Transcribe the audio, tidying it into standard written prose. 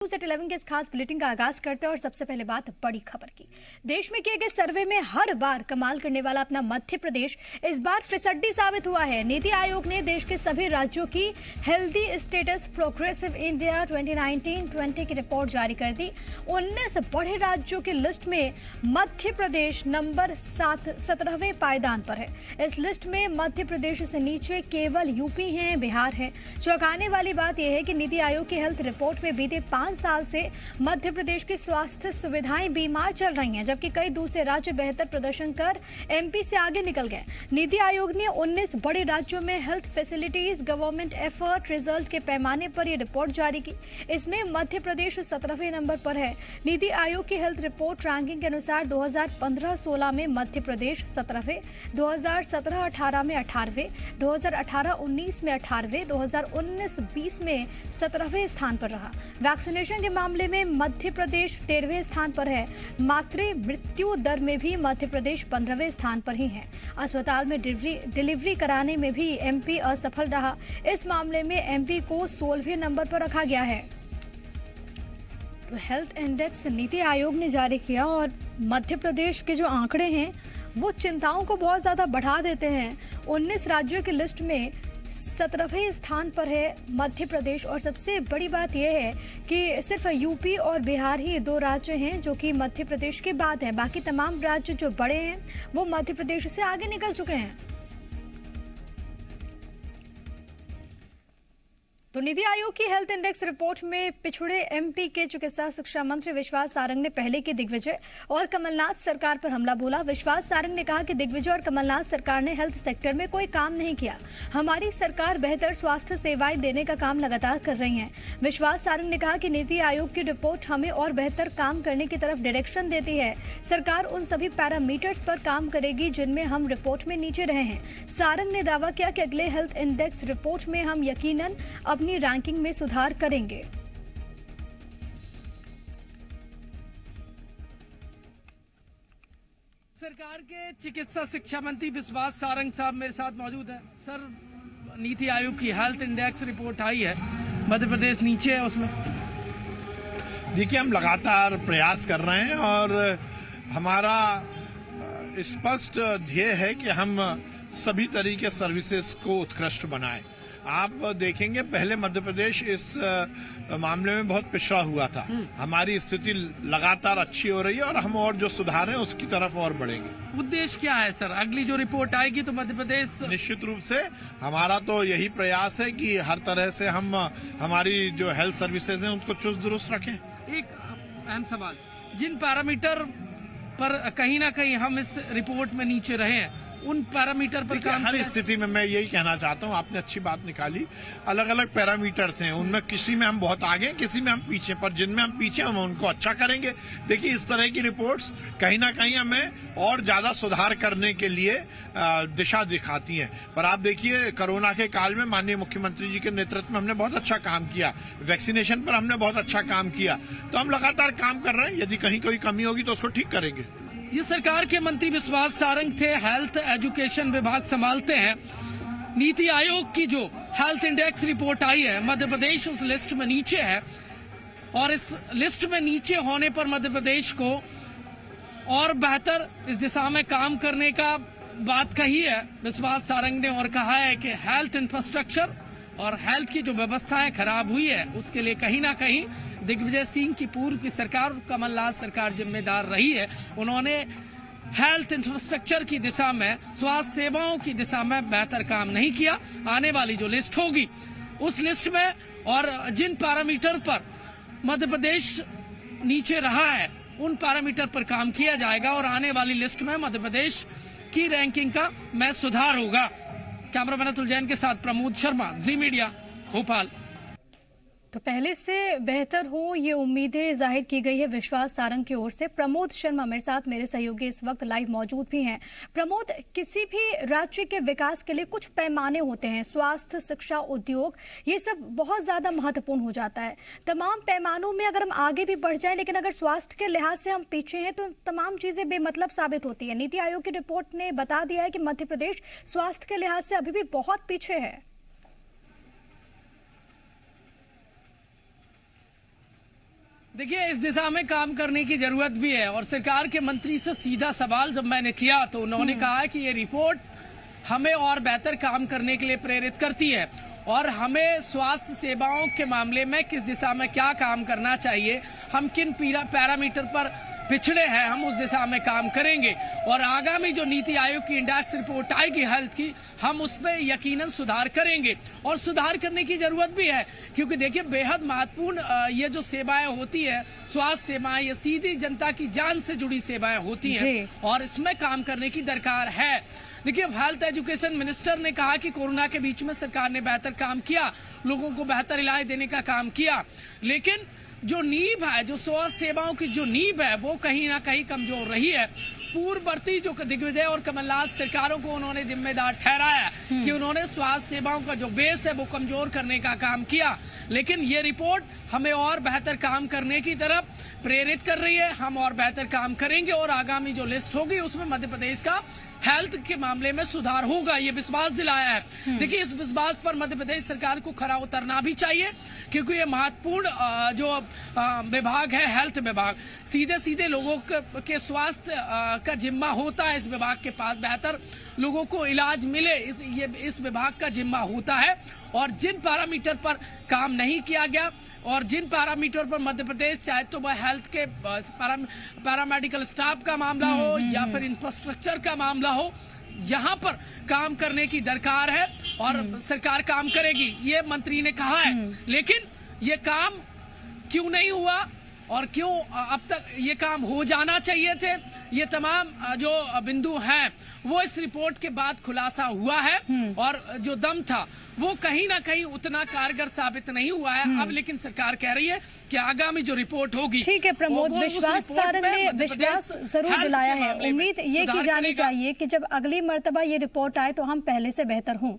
News eight 11 के इस खास बुलेटिन का आगाज करते हैं और सबसे पहले बात बड़ी खबर की। देश में किए गए सर्वे में हर बार कमाल करने वाला अपना मध्य प्रदेश इस बार फिसड्डी साबित हुआ है। नीति आयोग ने देश के सभी राज्यों की हेल्दी स्टेटस प्रोग्रेसिव इंडिया 2019-20 की रिपोर्ट जारी कर दी। 19 बड़े राज्यों की लिस्ट में मध्य प्रदेश नंबर 17वें पायदान पर है। इस लिस्ट में मध्य प्रदेश से नीचे केवल यूपी है, बिहार है। चौंकाने वाली बात यह है कि नीति आयोग की हेल्थ रिपोर्ट में बीते 5 साल से मध्य प्रदेश की स्वास्थ्य सुविधाएं बीमार चल रही हैं, जबकि कई दूसरे राज्य बेहतर प्रदर्शन कर एमपी से आगे निकल गए। नीति आयोग ने 19 बड़े राज्यों में health facilities government effort result के पैमाने पर यह रिपोर्ट जारी की। इसमें मध्य प्रदेश 17वें नंबर पर है। नीति आयोग की हेल्थ रिपोर्ट रैंकिंग के अनुसार 2015-16 में मध्य प्रदेश 17वें, 2017-18 में 18वें, 2018-19 में 18वें, 2019-20 में 17वें स्थान पर रहा। वैक्सीनेशन के मामले में मध्य प्रदेश 13वें स्थान पर है। मातृ मृत्यु दर में भी मध्य प्रदेश 15वें स्थान पर ही है। अस्पताल में डिलीवरी कराने में भी एमपी असफल रहा। इस मामले में एमपी को 16वें नंबर पर रखा गया है। तो हेल्थ इंडेक्स नीति आयोग ने जारी किया और मध्य प्रदेश के जो आंकड़े हैं वो चिंताओं को बहुत ज्यादा बढ़ा देते हैं। 19 राज्यों की लिस्ट में 17वें स्थान पर है मध्य प्रदेश और सबसे बड़ी बात यह है कि सिर्फ यूपी और बिहार ही 2 राज्य हैं जो कि मध्य प्रदेश के बाद हैं। बाकी तमाम राज्य जो बड़े हैं वो मध्य प्रदेश से आगे निकल चुके हैं। तो नीति आयोग की हेल्थ इंडेक्स रिपोर्ट में पिछड़े एमपी के चिकित्सा शिक्षा मंत्री विश्वास सारंग ने पहले की दिग्विजय और कमलनाथ सरकार पर हमला बोला। विश्वास सारंग ने कहा कि दिग्विजय और कमलनाथ सरकार ने हेल्थ सेक्टर में कोई काम नहीं किया। हमारी सरकार बेहतर स्वास्थ्य सेवाएं देने का काम लगातार कर रही है। विश्वास सारंग ने कहा कि नीति आयोग की रिपोर्ट हमें और बेहतर काम करने की तरफ डायरेक्शन देती है। सरकार उन सभी पैरामीटर्स पर काम करेगी जिनमें हम रिपोर्ट में नीचे रहे हैं। सारंग ने दावा किया कि अगले हेल्थ इंडेक्स रिपोर्ट में हम यकीनन अपनी रैंकिंग में सुधार करेंगे। सरकार के चिकित्सा शिक्षा मंत्री विश्वास सारंग साहब मेरे साथ मौजूद हैं। सर, नीति आयोग की हेल्थ इंडेक्स रिपोर्ट आई है, मध्य प्रदेश नीचे है उसमें। देखिए, हम लगातार प्रयास कर रहे हैं और हमारा स्पष्ट ध्येय है कि हम सभी तरीके सर्विसेज को उत्कृष्ट बनाएं। आप देखेंगे पहले मध्य प्रदेश इस मामले में बहुत पिछड़ा हुआ था। हमारी स्थिति लगातार अच्छी हो रही है और हम और जो सुधार है उसकी तरफ और बढ़ेंगे। उद्देश्य क्या है सर? अगली जो रिपोर्ट आएगी तो मध्य प्रदेश निश्चित रूप से हमारा तो यही प्रयास है कि हर तरह से हम हमारी जो हेल्थ सर्विसेज हैं उनको चुस्त दुरुस्त रखें। एक अहम सवाल, जिन पैरामीटर पर कहीं ना कहीं हम इस रिपोर्ट में नीचे रहे हैं उन पैरामीटर पर काम हर स्थिति में मैं यही कहना चाहता हूं, आपने अच्छी बात निकाली। अलग अलग पैरामीटर्स हैं, उनमें किसी में हम बहुत आगे, किसी में हम पीछे, पर जिनमें हम पीछे हम उनको अच्छा करेंगे। देखिए, इस तरह की रिपोर्ट्स कहीं ना कहीं हमें और ज्यादा सुधार करने के लिए दिशा दिखाती हैं। पर आप देखिए, कोरोना के काल में माननीय मुख्यमंत्री जी के नेतृत्व में हमने बहुत अच्छा काम किया। वैक्सीनेशन पर हमने बहुत अच्छा काम किया। तो हम लगातार काम कर रहे हैं। यदि कहीं कोई कमी होगी तो उसको ठीक करेंगे। ये सरकार के मंत्री विश्वास सारंग थे, हेल्थ एजुकेशन विभाग संभालते हैं। नीति आयोग की जो हेल्थ इंडेक्स रिपोर्ट आई है, मध्य प्रदेश उस लिस्ट में नीचे है और इस लिस्ट में नीचे होने पर मध्य प्रदेश को और बेहतर इस दिशा में काम करने का बात कही है विश्वास सारंग ने और कहा है कि हेल्थ इंफ्रास्ट्रक्चर और हेल्थ की जो व्यवस्थाएं खराब हुई है उसके लिए कहीं ना कहीं दिग्विजय सिंह की पूर्व की सरकार और कमलनाथ सरकार जिम्मेदार रही है। उन्होंने हेल्थ इंफ्रास्ट्रक्चर की दिशा में, स्वास्थ्य सेवाओं की दिशा में बेहतर काम नहीं किया। आने वाली जो लिस्ट होगी उस लिस्ट में और जिन पैरामीटर पर मध्य प्रदेश नीचे रहा है उन पैरामीटर पर काम किया जाएगा और आने वाली लिस्ट में मध्य प्रदेश की रैंकिंग का में सुधार होगा। कैमरामैन अतुल जैन के साथ प्रमोद शर्मा, जी मीडिया, भोपाल। तो पहले से बेहतर हो ये उम्मीदें जाहिर की गई है विश्वास सारंग की ओर से। प्रमोद शर्मा मेरे साथ, मेरे सहयोगी इस वक्त लाइव मौजूद भी हैं। प्रमोद, किसी भी राज्य के विकास के लिए कुछ पैमाने होते हैं, स्वास्थ्य, शिक्षा, उद्योग, ये सब बहुत ज्यादा महत्वपूर्ण हो जाता है। तमाम पैमानों में अगर हम आगे भी बढ़ जाएं लेकिन अगर स्वास्थ्य के लिहाज से हम पीछे हैं तो तमाम चीजें बेमतलब साबित होती है। नीति आयोग की रिपोर्ट ने बता दिया है कि मध्य प्रदेश स्वास्थ्य के लिहाज से अभी भी बहुत पीछे है। देखिए, इस दिशा में काम करने की जरूरत भी है और सरकार के मंत्री से सीधा सवाल जब मैंने किया तो उन्होंने कहा कि ये रिपोर्ट हमें और बेहतर काम करने के लिए प्रेरित करती है और हमें स्वास्थ्य सेवाओं के मामले में किस दिशा में क्या काम करना चाहिए, हम किन पैरामीटर पर पिछड़े हैं, हम उस दिशा में काम करेंगे और आगामी जो नीति आयोग की इंडेक्स रिपोर्ट आएगी हेल्थ की, हम उसमें यकीनन सुधार करेंगे और सुधार करने की जरूरत भी है क्योंकि देखिए बेहद महत्वपूर्ण ये जो सेवाएं होती है, स्वास्थ्य सेवाएं, ये सीधी जनता की जान से जुड़ी सेवाएं होती हैं और इसमें काम करने की दरकार है। देखिए, हेल्थ एजुकेशन मिनिस्टर ने कहा कि कोरोना के बीच में सरकार ने बेहतर काम किया, लोगों को बेहतर इलाज देने का काम किया, लेकिन जो नींव है, जो स्वास्थ्य सेवाओं की जो नींव है, वो कहीं ना कहीं कमजोर रही है। पूर्ववर्ती जो दिग्विजय और कमलनाथ सरकारों को उन्होंने जिम्मेदार ठहराया कि उन्होंने स्वास्थ्य सेवाओं का जो बेस है वो कमजोर करने का काम किया, लेकिन ये रिपोर्ट हमें और बेहतर काम करने की तरफ प्रेरित कर रही है। हम और बेहतर काम करेंगे और आगामी जो लिस्ट होगी उसमें मध्य प्रदेश का हेल्थ के मामले में सुधार होगा, ये विश्वास दिलाया है। देखिए, इस विश्वास पर मध्य प्रदेश सरकार को खरा उतरना भी चाहिए क्योंकि ये महत्वपूर्ण जो विभाग है, हेल्थ विभाग, सीधे सीधे लोगों के स्वास्थ्य का जिम्मा होता है। इस विभाग के पास बेहतर लोगों को इलाज मिले, इस विभाग का जिम्मा होता है और जिन पैरामीटर पर काम नहीं किया गया और जिन पैरामीटर पर मध्य प्रदेश, चाहे तो वह हेल्थ के पैरामेडिकल स्टाफ का मामला हो या फिर इंफ्रास्ट्रक्चर का मामला हो, यहाँ पर काम करने की दरकार है और सरकार काम करेगी, ये मंत्री ने कहा है। लेकिन ये काम क्यों नहीं हुआ और क्यों अब तक ये काम हो जाना चाहिए थे, ये तमाम जो बिंदु हैं वो इस रिपोर्ट के बाद खुलासा हुआ है और जो दम था वो कहीं ना कहीं उतना कारगर साबित नहीं हुआ है। अब लेकिन सरकार कह रही है कि आगामी जो रिपोर्ट होगी, ठीक है प्रमोद, विश्वास सारंग ने विश्वास जरूर दिलाया है। उम्मीद ये की जानी चाहिए कि जब अगली मर्तबा ये रिपोर्ट आए तो हम पहले से बेहतर हों।